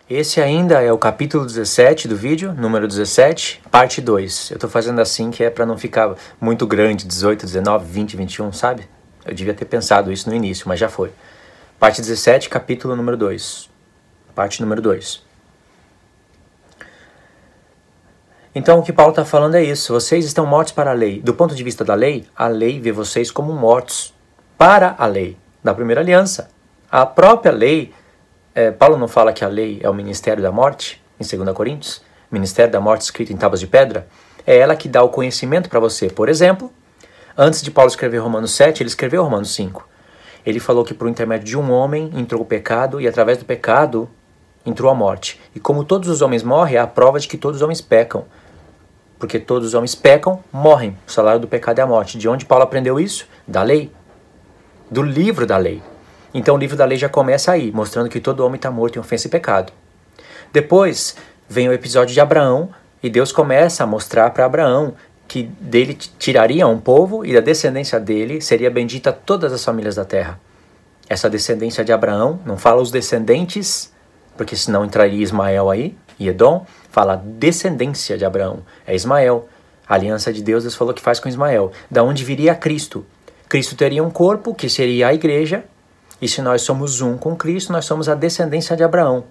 Esse ainda é o capítulo 17 do vídeo, número 17, parte 2. Eu tô fazendo assim que é para não ficar muito grande, 18, 19, 20, 21, sabe? Eu devia ter pensado isso no início, mas já foi. Parte 17, capítulo número 2. Parte número 2. Então o que Paulo está falando é isso. Vocês estão mortos para a lei. Do ponto de vista da lei, a lei vê vocês como mortos para a lei da primeira aliança. A própria lei... Paulo não fala que a lei é o ministério da morte, em 2 Coríntios? Ministério da morte escrito em tábuas de pedra? É ela que dá o conhecimento para você. Por exemplo, antes de Paulo escrever Romanos 7, ele escreveu Romanos 5. Ele falou que por intermédio de um homem entrou o pecado e através do pecado entrou a morte. E como todos os homens morrem, é a prova de que todos os homens pecam. Porque todos os homens pecam, morrem. O salário do pecado é a morte. De onde Paulo aprendeu isso? Da lei. Do livro da lei. Então o livro da lei já começa aí, mostrando que todo homem está morto em ofensa e pecado. Depois vem o episódio de Abraão, e Deus começa a mostrar para Abraão que dele tiraria um povo, e da descendência dele seria bendita todas as famílias da terra. Essa descendência de Abraão, não fala os descendentes, porque senão entraria Ismael aí, e Edom, fala descendência de Abraão, é Ismael. A aliança de Deus falou que faz com Ismael. Da onde viria Cristo? Cristo teria um corpo, que seria a igreja. E se nós somos um com Cristo, nós somos a descendência de Abraão.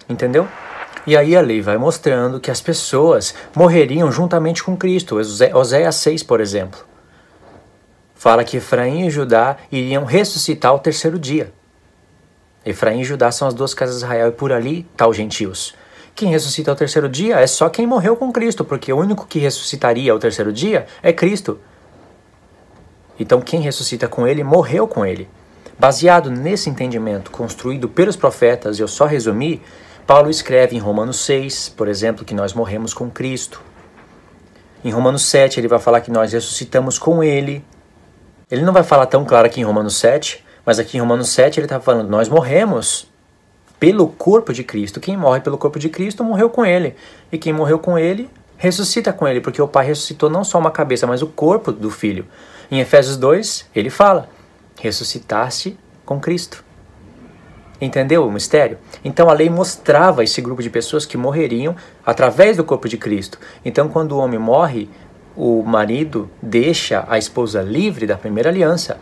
Entendeu? E aí a lei vai mostrando que as pessoas morreriam juntamente com Cristo. Oséias 6, por exemplo, fala que Efraim e Judá iriam ressuscitar ao terceiro dia. Efraim e Judá são as duas casas de Israel e por ali está os gentios. Quem ressuscita ao terceiro dia é só quem morreu com Cristo, porque o único que ressuscitaria ao terceiro dia é Cristo. Então quem ressuscita com ele, morreu com ele. Baseado nesse entendimento construído pelos profetas, eu só resumi, Paulo escreve em Romanos 6, por exemplo, que nós morremos com Cristo. Em Romanos 7 ele vai falar que nós ressuscitamos com ele. Ele não vai falar tão claro aqui em Romanos 7, mas aqui em Romanos 7 ele está falando, nós morremos pelo corpo de Cristo. Quem morre pelo corpo de Cristo morreu com ele. E quem morreu com ele, ressuscita com ele, porque o Pai ressuscitou não só uma cabeça, mas o corpo do Filho. Em Efésios 2, ele fala, ressuscitaste com Cristo. Entendeu o mistério? Então a lei mostrava esse grupo de pessoas que morreriam através do corpo de Cristo. Então quando o homem morre, o marido deixa a esposa livre da primeira aliança.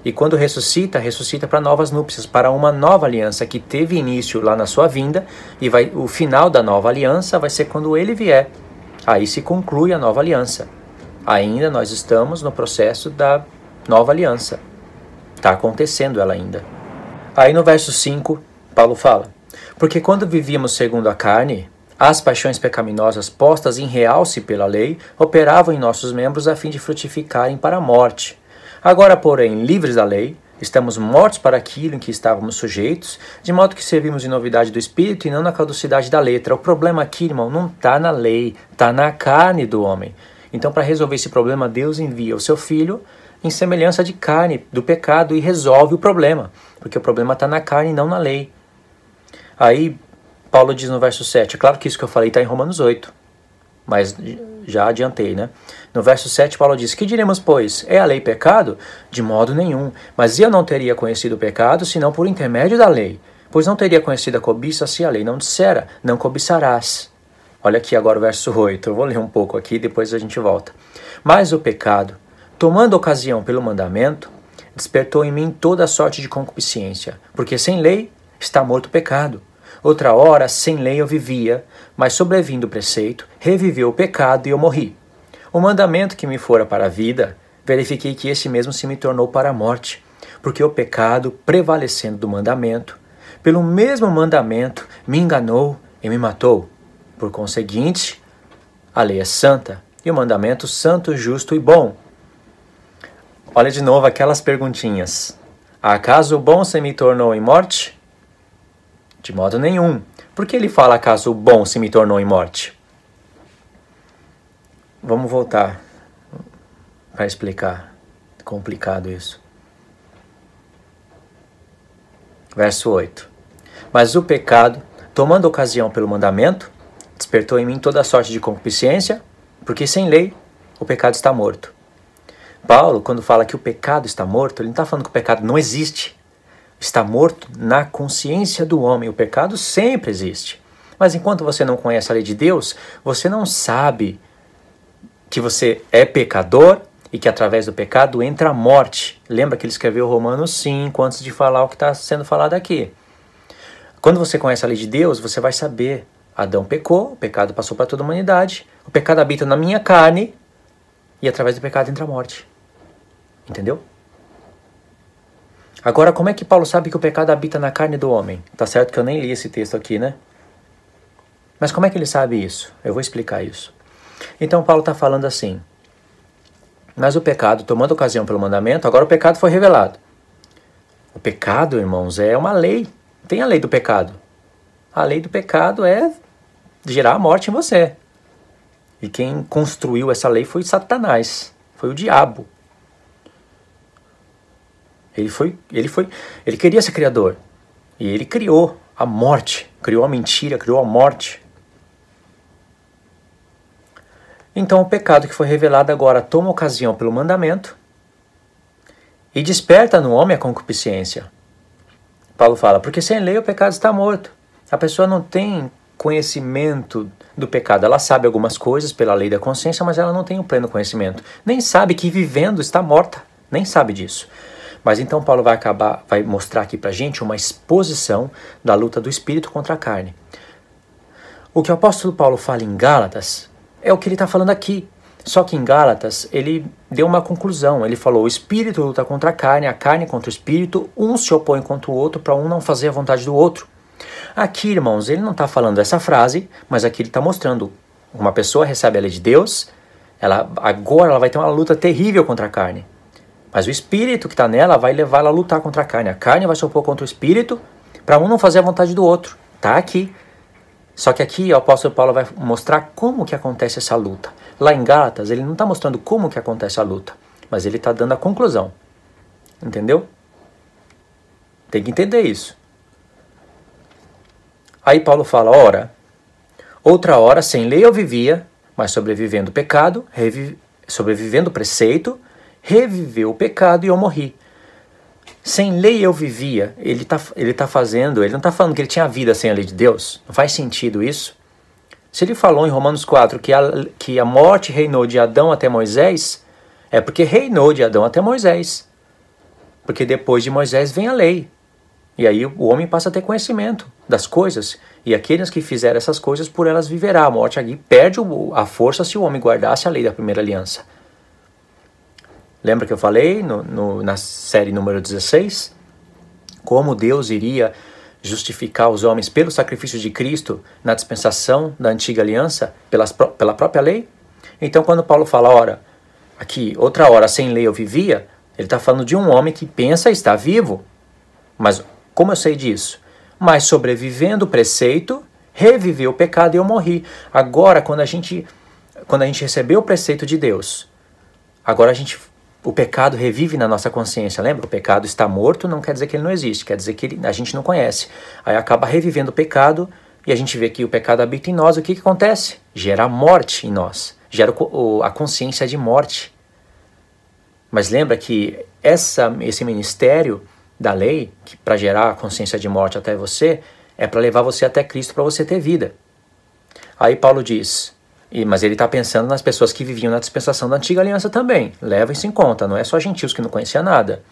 E quando ressuscita, ressuscita para novas núpcias, para uma nova aliança que teve início lá na sua vinda, e o final da nova aliança vai ser quando ele vier. Aí se conclui a nova aliança. Ainda nós estamos no processo da nova aliança. Está acontecendo ela ainda. Aí no verso 5, Paulo fala, porque quando vivíamos segundo a carne, as paixões pecaminosas postas em realce pela lei operavam em nossos membros a fim de frutificarem para a morte. Agora, porém, livres da lei, estamos mortos para aquilo em que estávamos sujeitos, de modo que servimos em novidade do Espírito e não na caducidade da letra. O problema aqui, irmão, não está na lei, está na carne do homem. Então, para resolver esse problema, Deus envia o seu Filho em semelhança de carne, do pecado, e resolve o problema, porque o problema está na carne e não na lei. Aí, Paulo diz no verso 7, é claro que isso que eu falei está em Romanos 8, mas já adiantei, né? No verso 7, Paulo diz, que diremos, pois? É a lei pecado? De modo nenhum, mas eu não teria conhecido o pecado, senão por intermédio da lei, pois não teria conhecido a cobiça se a lei não dissera, não cobiçarás. Olha aqui agora o verso 8, eu vou ler um pouco aqui, depois a gente volta. Mas o pecado, tomando ocasião pelo mandamento, despertou em mim toda sorte de concupiscência, porque sem lei está morto o pecado. Outra hora, sem lei eu vivia, mas sobrevindo o preceito, reviveu o pecado e eu morri. O mandamento que me fora para a vida, verifiquei que esse mesmo se me tornou para a morte, porque o pecado, prevalecendo do mandamento, pelo mesmo mandamento, me enganou e me matou. Por conseguinte, a lei é santa, e o mandamento santo, justo e bom. Olha de novo aquelas perguntinhas. Acaso o bom se me tornou em morte? De modo nenhum. Por que ele fala acaso o bom se me tornou em morte? Vamos voltar para explicar. Complicado isso. Verso 8. Mas o pecado, tomando ocasião pelo mandamento, despertou em mim toda a sorte de concupiscência, porque sem lei o pecado está morto. Paulo, quando fala que o pecado está morto, ele não está falando que o pecado não existe. está morto na consciência do homem. O pecado sempre existe. Mas enquanto você não conhece a lei de Deus, você não sabe que você é pecador e que através do pecado entra a morte. Lembra que ele escreveu Romanos 5 antes de falar o que está sendo falado aqui. Quando você conhece a lei de Deus, você vai saber: Adão pecou, o pecado passou para toda a humanidade, o pecado habita na minha carne e através do pecado entra a morte. Entendeu? Agora, como é que Paulo sabe que o pecado habita na carne do homem? Tá certo que eu nem li esse texto aqui, né? Mas como é que ele sabe isso? Eu vou explicar isso. Então Paulo está falando assim: mas o pecado, tomando ocasião pelo mandamento, agora o pecado foi revelado. O pecado, irmãos, é uma lei. Tem a lei do pecado. A lei do pecado é gerar a morte em você. E quem construiu essa lei foi Satanás, foi o diabo. Ele queria ser criador. E ele criou a morte, criou a mentira, criou a morte. Então o pecado que foi revelado agora toma ocasião pelo mandamento e desperta no homem a concupiscência. Paulo fala: porque sem lei o pecado está morto. A pessoa não tem conhecimento do pecado. Ela sabe algumas coisas pela lei da consciência, mas ela não tem o pleno conhecimento. Nem sabe que vivendo está morta. Nem sabe disso. Mas então Paulo vai mostrar aqui pra gente uma exposição da luta do espírito contra a carne. O que o apóstolo Paulo fala em Gálatas é o que ele está falando aqui. Só que em Gálatas ele deu uma conclusão. Ele falou: o espírito luta contra a carne contra o espírito, um se opõe contra o outro para um não fazer a vontade do outro. Aqui, irmãos, ele não está falando essa frase, mas aqui ele está mostrando: uma pessoa recebe a lei de Deus, agora ela vai ter uma luta terrível contra a carne. Mas o espírito que está nela vai levá-la a lutar contra a carne. A carne vai se opor contra o espírito para um não fazer a vontade do outro. Está aqui. Só que aqui o apóstolo Paulo vai mostrar como que acontece essa luta. Lá em Gálatas ele não está mostrando como que acontece a luta, mas ele está dando a conclusão. Entendeu? Tem que entender isso. Aí Paulo fala: ora, outra hora sem lei eu vivia, mas sobrevivendo o pecado, sobrevivendo o preceito, reviveu o pecado e eu morri. Sem lei eu vivia. Ele não está falando que ele tinha vida sem a lei de Deus. Não faz sentido isso. Se ele falou em Romanos 4 que a morte reinou de Adão até Moisés, é porque reinou de Adão até Moisés. Porque depois de Moisés vem a lei. E aí o homem passa a ter conhecimento das coisas. E aqueles que fizeram essas coisas, por elas viverá. A morte aqui perde a força se o homem guardasse a lei da primeira aliança. Lembra que eu falei na série número 16? Como Deus iria justificar os homens pelo sacrifício de Cristo na dispensação da antiga aliança, pela própria lei? Então quando Paulo fala: ora, aqui, outra hora sem lei eu vivia, ele está falando de um homem que pensa estar vivo. Mas como eu sei disso? Mas sobrevivendo o preceito, reviveu o pecado e eu morri. Agora, quando a gente recebeu o preceito de Deus, agora o pecado revive na nossa consciência, lembra? O pecado está morto, não quer dizer que ele não existe, quer dizer que a gente não conhece. Aí acaba revivendo o pecado e a gente vê que o pecado habita em nós. O que acontece? Gera morte em nós, gera a consciência de morte. Mas lembra que esse ministério da lei, para gerar a consciência de morte até você, é para levar você até Cristo para você ter vida. Aí Paulo diz: mas ele está pensando nas pessoas que viviam na dispensação da antiga aliança também. Leva isso em conta, não é só gentios que não conheciam nada.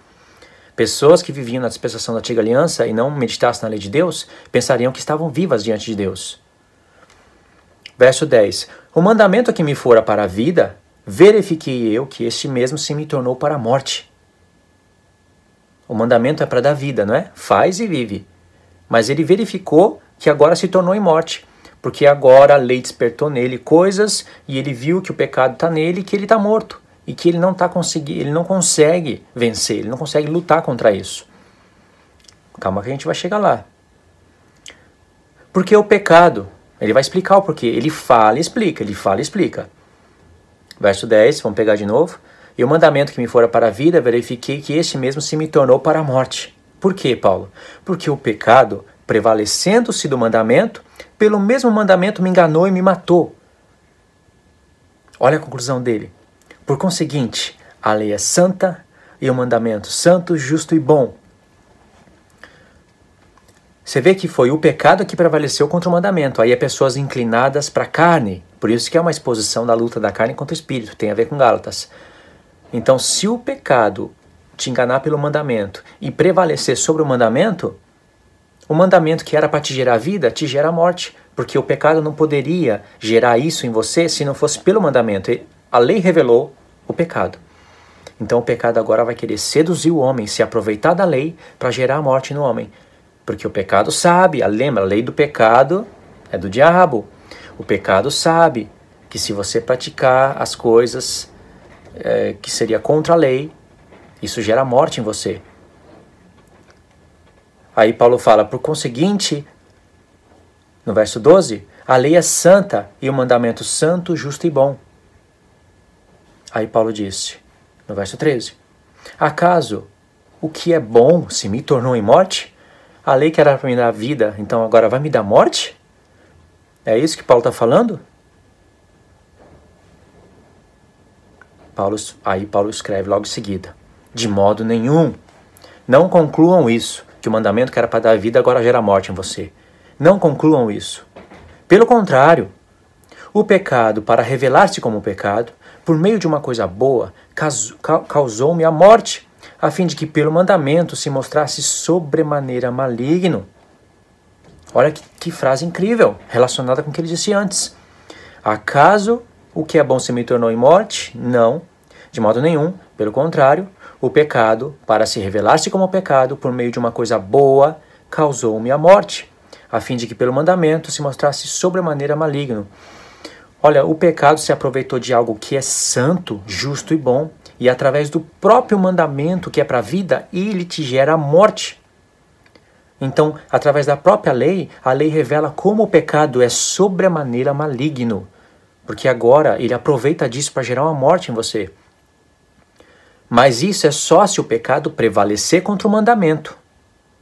Pessoas que viviam na dispensação da antiga aliança e não meditassem na lei de Deus, pensariam que estavam vivas diante de Deus. Verso 10. O mandamento que me fora para a vida, verifiquei eu que este mesmo se me tornou para a morte. O mandamento é para dar vida, não é? Faz e vive. Mas ele verificou que agora se tornou em morte. Porque agora a lei despertou nele coisas e ele viu que o pecado está nele e que ele está morto. E que ele não consegue vencer, ele não consegue lutar contra isso. Calma que a gente vai chegar lá. Porque o pecado, ele vai explicar o porquê. Ele fala e explica, ele fala e explica. Verso 10, vamos pegar de novo. E o mandamento que me fora para a vida, verifiquei que este mesmo se me tornou para a morte. Por quê, Paulo? Porque o pecado, prevalecendo-se do mandamento, pelo mesmo mandamento me enganou e me matou. Olha a conclusão dele. Por conseguinte, a lei é santa e o mandamento santo, justo e bom. Você vê que foi o pecado que prevaleceu contra o mandamento. Aí é pessoas inclinadas para a carne. Por isso que é uma exposição da luta da carne contra o espírito. Tem a ver com Gálatas. Então, se o pecado te enganar pelo mandamento e prevalecer sobre o mandamento que era para te gerar vida, te gera morte. Porque o pecado não poderia gerar isso em você se não fosse pelo mandamento. A lei revelou o pecado. Então o pecado agora vai querer seduzir o homem, se aproveitar da lei para gerar a morte no homem. Porque o pecado sabe, lembra, a lei do pecado é do diabo. O pecado sabe que se você praticar as coisas que seria contra a lei, isso gera morte em você. Aí Paulo fala, por conseguinte, no verso 12, a lei é santa e o mandamento santo, justo e bom. Aí Paulo disse, no verso 13, acaso o que é bom se me tornou em morte? A lei que era para me dar vida, então agora vai me dar morte? É isso que Paulo está falando? Aí Paulo escreve logo em seguida, de modo nenhum, não concluam isso, que o mandamento que era para dar vida agora gera morte em você. Não concluam isso. Pelo contrário, o pecado, para revelar-se como pecado, por meio de uma coisa boa, causou-me a morte, a fim de que pelo mandamento se mostrasse sobremaneira maligno. Olha que frase incrível, relacionada com o que ele disse antes. Acaso o que é bom se me tornou em morte? Não, de modo nenhum. Pelo contrário, o pecado, para se revelar-se como pecado, por meio de uma coisa boa, causou-me a morte, a fim de que pelo mandamento se mostrasse sobremaneira maligno. Olha, o pecado se aproveitou de algo que é santo, justo e bom, e através do próprio mandamento que é para a vida, ele te gera a morte. Então, através da própria lei, a lei revela como o pecado é sobremaneira maligno, porque agora ele aproveita disso para gerar uma morte em você. Mas isso é só se o pecado prevalecer contra o mandamento.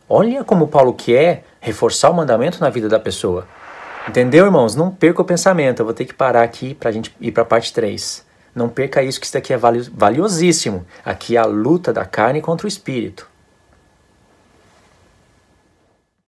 Olha como Paulo quer reforçar o mandamento na vida da pessoa. Entendeu, irmãos? Não perca o pensamento. Eu vou ter que parar aqui para a gente ir para a parte 3. Não perca isso, que isso daqui é valiosíssimo. Aqui é a luta da carne contra o espírito.